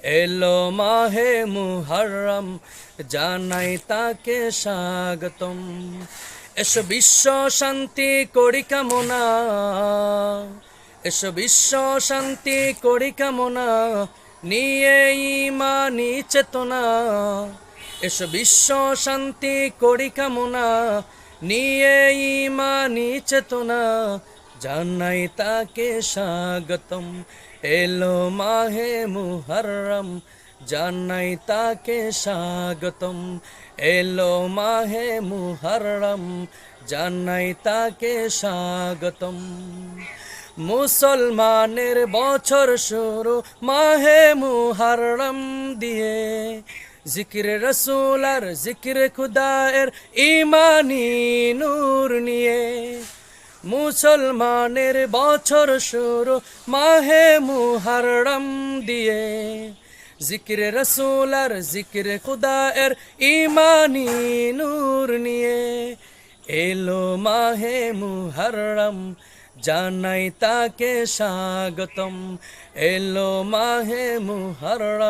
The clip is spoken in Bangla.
এলো মাহে মুহররম, জানাই তাকে স্বাগতম। এসো বিশ্ব শান্তি করি কামনা, এসো বিশ্ব শান্তি করি কামনা, নিয়ে ইমানি চেতনা। এসো বিশ্ব শান্তি করি কামনা, নিয়ে ইমানি চেতনা, জানাই তাকে স্বাগতম। এলো মাহে মুহররম, জানাই তাকে স্বাগতম। এলো মাহে মুহররম, জানাই তাকে স্বাগতম। মুসলমানের বছর শুরু মাহে মুহররম দিয়ে, জিকিরে রসুল আর জিকিরে খুদায়ের ইমানি নূর নিয়ে। মুসলমানের বছর শুরু মাহে মুহররম দিয়ে, জিকিরে রসুল আর জিকিরে খুদায়ের ইমানি নূর নিয়ে। এলো মাহে মুহররম, জানাই তাকে স্বাগতম। এলো মাহে মুহররম।